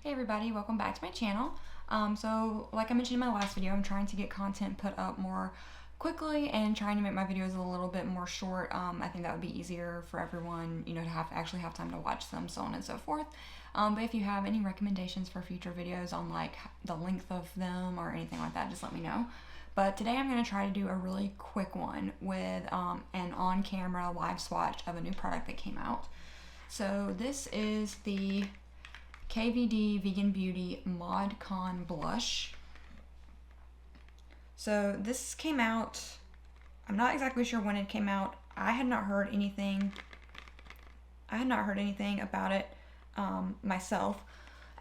Hey everybody, welcome back to my channel. So like I mentioned in my last video, I'm trying to get content put up more quickly and trying to make my videos a little bit more short. I think that would be easier for everyone, to actually have time to watch them, so on and so forth. But if you have any recommendations for future videos on like the length of them or anything like that, just let me know. But today I'm going to try to do a really quick one with an on-camera live swatch of a new product that came out. So this is the KVD Vegan Beauty Modcon Blush. So this came out, I'm not exactly sure when it came out. I had not heard anything about it myself.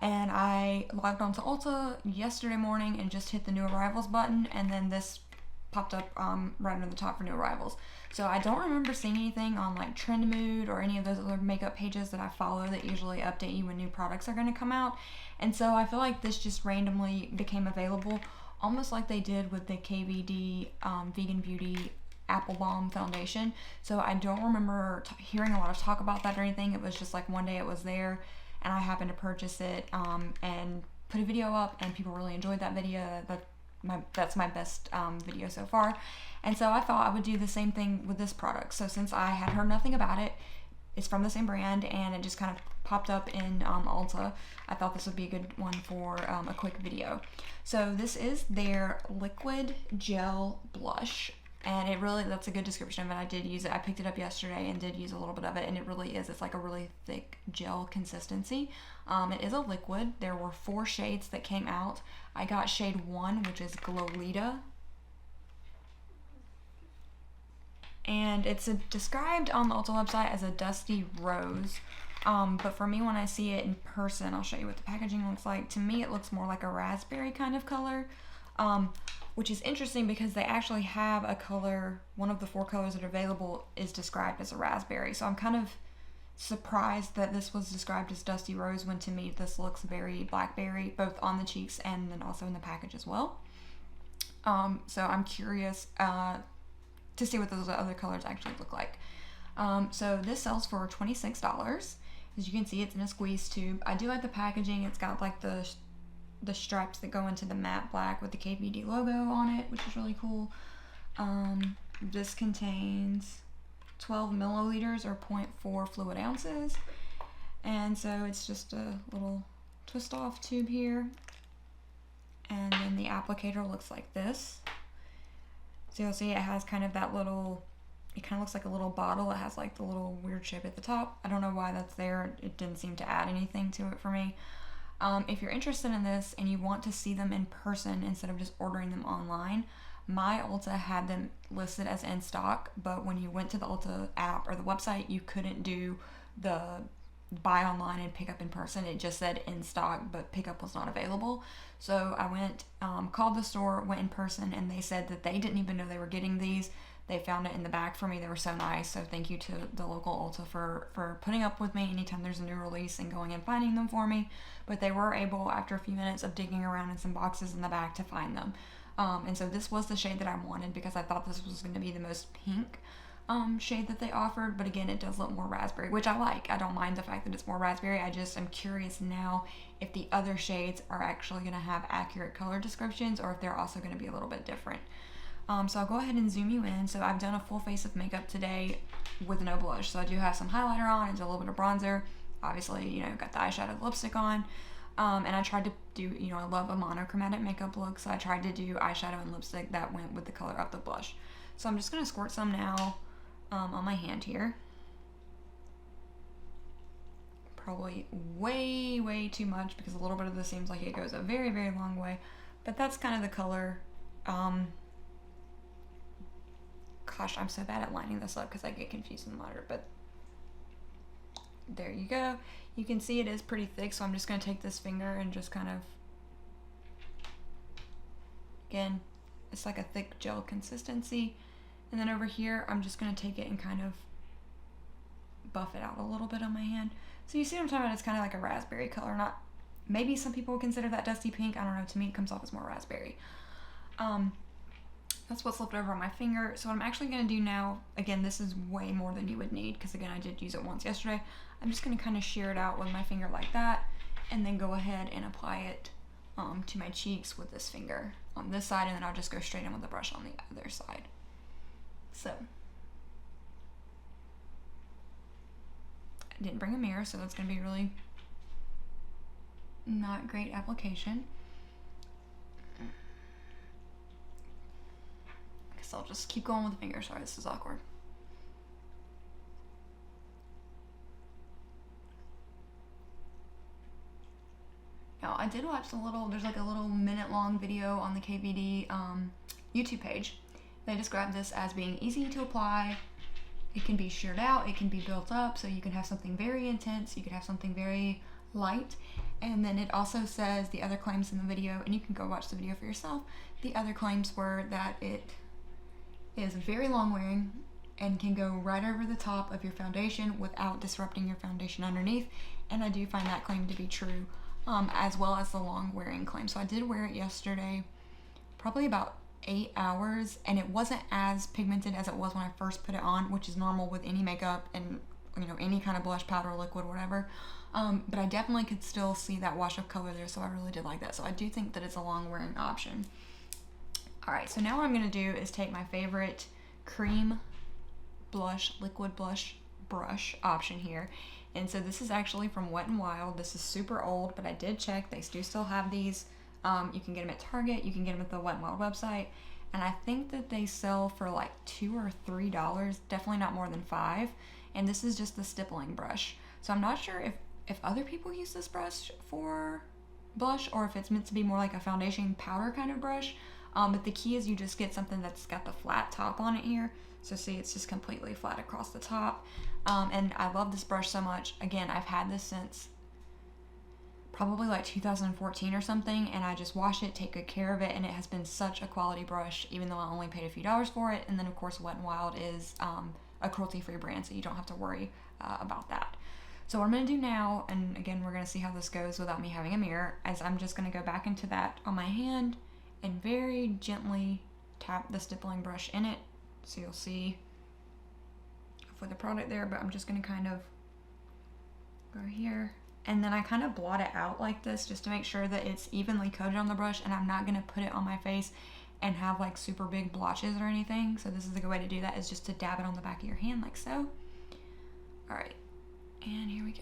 And I logged onto Ulta yesterday morning and just hit the new arrivals button, and then this popped up right under the top for new arrivals. So I don't remember seeing anything on like Trend Mood or any of those other makeup pages that I follow that usually update you when new products are going to come out. And so I feel like this just randomly became available, almost like they did with the KVD Vegan Beauty Apple Balm Foundation. So I don't remember hearing a lot of talk about that or anything. It was just like one day it was there and I happened to purchase it and put a video up, and people really enjoyed that video. That's my best video so far. And so I thought I would do the same thing with this product. So since I had heard nothing about it, it's from the same brand and it just kind of popped up in Ulta, I thought this would be a good one for a quick video. So this is their liquid gel blush, and it really, that's a good description of it. I did use it. I picked it up yesterday and did use a little bit of it, and it really is. It's like a really thick gel consistency. It is a liquid. There were 4 shades that came out. I got shade 1, which is Glolita. And it's described on the Ulta website as a dusty rose. But for me, when I see it in person, I'll show you what the packaging looks like. To me, it looks more like a raspberry kind of color. Which is interesting because they actually have a color, one of the 4 colors that are available is described as a raspberry. So I'm kind of surprised that this was described as dusty rose when to me this looks very blackberry, both on the cheeks and then also in the package as well. So I'm curious to see what those other colors actually look like. So this sells for $26. As you can see, it's in a squeeze tube. I do like the packaging. It's got like the straps that go into the matte black with the KVD logo on it, which is really cool. This contains 12 milliliters or 0.4 fluid ounces. And so it's just a little twist off tube here. And then the applicator looks like this. So you'll see it has kind of that little, it kind of looks like a little bottle. It has like the little weird shape at the top. I don't know why that's there. It didn't seem to add anything to it for me. If you're interested in this and you want to see them in person instead of just ordering them online, my Ulta had them listed as in stock, but when you went to the Ulta app or the website, you couldn't do the buy online and pick up in person. It just said in stock, but pickup was not available. So I went, called the store, went in person, and they said that they didn't even know they were getting these. They found it in the back for me. They were so nice. So thank you to the local Ulta for putting up with me anytime there's a new release and going and finding them for me. But they were able, after a few minutes of digging around in some boxes in the back, to find them. And so this was the shade that I wanted because I thought this was going to be the most pink shade that they offered. But again, it does look more raspberry, which I like. I don't mind the fact that it's more raspberry. I just am curious now if the other shades are actually going to have accurate color descriptions or if they're also going to be a little bit different. So I'll go ahead and zoom you in. So I've done a full face of makeup today with no blush. So I do have some highlighter on and a little bit of bronzer. Obviously, got the eyeshadow lipstick on. And I tried to do, I love a monochromatic makeup look. So I tried to do eyeshadow and lipstick that went with the color of the blush. So I'm just going to squirt some now on my hand here. Probably way, way too much because a little bit of this seems like it goes a very, very long way. But that's kind of the color. Gosh, I'm so bad at lining this up because I get confused in the monitor, but there you go. You can see it is pretty thick, so I'm just going to take this finger and just kind of, again, it's like a thick gel consistency. And then over here, I'm just going to take it and kind of buff it out a little bit on my hand. So you see what I'm talking about? It's kind of like a raspberry color. Not, maybe some people would consider that dusty pink. I don't know. To me, it comes off as more raspberry. That's what's left over on my finger. So what I'm actually going to do now, again, this is way more than you would need because again, I did use it once yesterday. I'm just going to kind of shear it out with my finger like that. and then go ahead and apply it to my cheeks with this finger on this side, and then I'll just go straight in with the brush on the other side. So I didn't bring a mirror, so that's going to be really not great application. I guess I'll just keep going with the finger. Sorry, this is awkward. Now, I did watch there's like a little minute-long video on the KVD YouTube page. They describe this as being easy to apply. It can be sheared out, it can be built up, so you can have something very intense, you can have something very light. And then it also says the other claims in the video, and you can go watch the video for yourself. The other claims were that it is very long wearing and can go right over the top of your foundation without disrupting your foundation underneath. And I do find that claim to be true, as well as the long wearing claim. So I did wear it yesterday, probably about 8 hours, and it wasn't as pigmented as it was when I first put it on, which is normal with any makeup and, you know, any kind of blush, powder, liquid, whatever. But I definitely could still see that wash of color there, so I really did like that. So I do think that it's a long wearing option. All right, so now what I'm gonna do is take my favorite cream blush, liquid blush brush option here. And so this is actually from Wet n Wild. This is super old, but I did check. They do still have these. You can get them at Target. You can get them at the Wet n Wild website. And I think that they sell for like $2 or $3, definitely not more than $5. And this is just the stippling brush. So I'm not sure if other people use this brush for blush or if it's meant to be more like a foundation powder kind of brush. But the key is you just get something that's got the flat top on it here. So see, it's just completely flat across the top. And I love this brush so much. Again, I've had this since probably like 2014 or something, and I just wash it, take good care of it, and it has been such a quality brush, even though I only paid a few dollars for it. And then of course Wet n Wild is a cruelty-free brand, so you don't have to worry about that. So what I'm going to do now, and again we're going to see how this goes without me having a mirror, is I'm just going to go back into that on my hand and very gently tap the stippling brush in it. So you'll see for the product there, but I'm just going to kind of go here. And then I kind of blot it out like this just to make sure that it's evenly coated on the brush, and I'm not going to put it on my face and have like super big blotches or anything. So this is a good way to do that, is just to dab it on the back of your hand like so. All right, and here we go.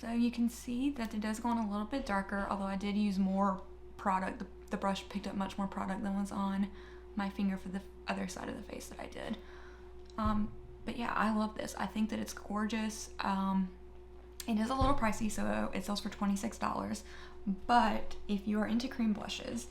So you can see that it does go on a little bit darker, although I did use more product. The brush picked up much more product than was on my finger for the other side of the face that I did. But yeah, I love this. I think that it's gorgeous. It is a little pricey, so it sells for $26. But if you are into cream blushes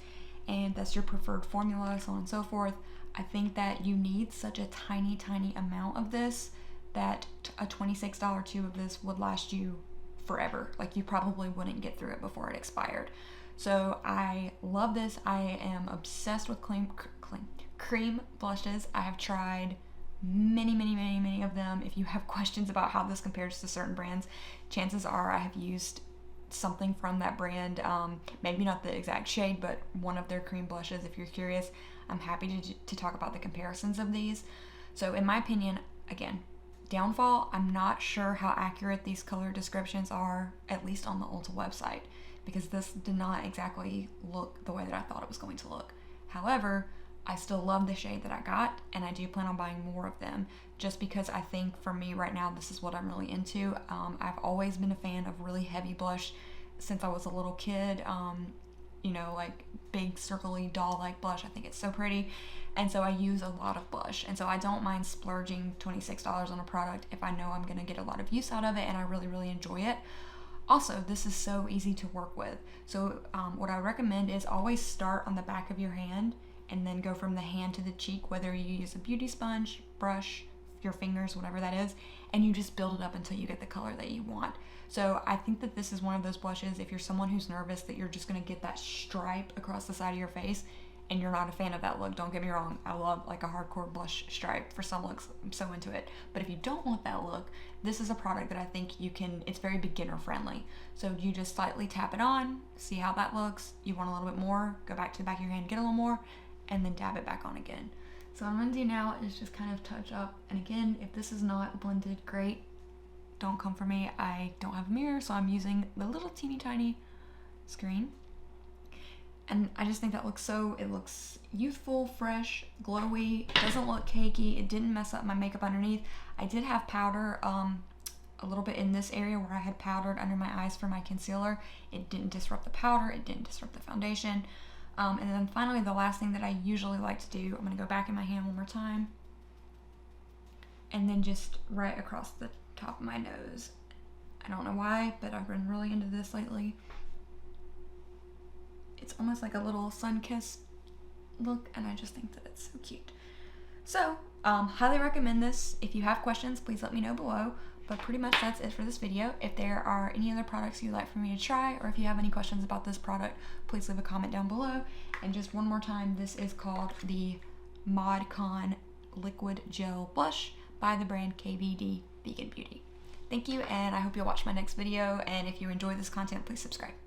and that's your preferred formula, so on and so forth, I think that you need such a tiny, tiny amount of this that a $26 tube of this would last you forever. Like, you probably wouldn't get through it before it expired. So I love this. I am obsessed with cream blushes. I have tried many of them. If you have questions about how this compares to certain brands, chances are I have used something from that brand. Maybe not the exact shade, but one of their cream blushes. If you're curious, I'm happy to talk about the comparisons of these. So in my opinion, again, downfall, I'm not sure how accurate these color descriptions are, at least on the Ulta website, because this did not exactly look the way that I thought it was going to look. However, I still love the shade that I got, and I do plan on buying more of them, just because I think for me right now, this is what I'm really into. I've always been a fan of really heavy blush since I was a little kid. You know, like big circly doll-like blush. I think it's so pretty. And so I use a lot of blush. And so I don't mind splurging $26 on a product if I know I'm gonna get a lot of use out of it and I really enjoy it. Also, this is so easy to work with. So what I recommend is always start on the back of your hand and then go from the hand to the cheek, whether you use a beauty sponge, brush, your fingers, whatever that is, and you just build it up until you get the color that you want. So I think that this is one of those blushes, if you're someone who's nervous that you're just gonna get that stripe across the side of your face and you're not a fan of that look, don't get me wrong, I love like a hardcore blush stripe for some looks, I'm so into it. But if you don't want that look, this is a product that I think you can, it's very beginner friendly. So you just slightly tap it on, see how that looks. You want a little bit more, go back to the back of your hand, get a little more, and then dab it back on again. So what I'm gonna do now is just kind of touch up, and again, if this is not blended great, don't come for me. I don't have a mirror, so I'm using the little teeny tiny screen. And I just think that looks it looks youthful, fresh, glowy. It doesn't look cakey. It didn't mess up my makeup underneath. I did have powder a little bit in this area where I had powdered under my eyes for my concealer. It didn't disrupt the powder. It didn't disrupt the foundation. And then finally, the last thing that I usually like to do, I'm going to go back in my hand one more time. And then just right across the top of my nose. I don't know why, but I've been really into this lately. It's almost like a little sun-kissed look, and I just think that it's so cute. So, highly recommend this. If you have questions, please let me know below. But pretty much that's it for this video. If there are any other products you'd like for me to try, or if you have any questions about this product, please leave a comment down below. And just one more time, this is called the Modcon Liquid Gel Blush by the brand KVD Vegan Beauty. Thank you, and I hope you'll watch my next video. And if you enjoy this content, please subscribe.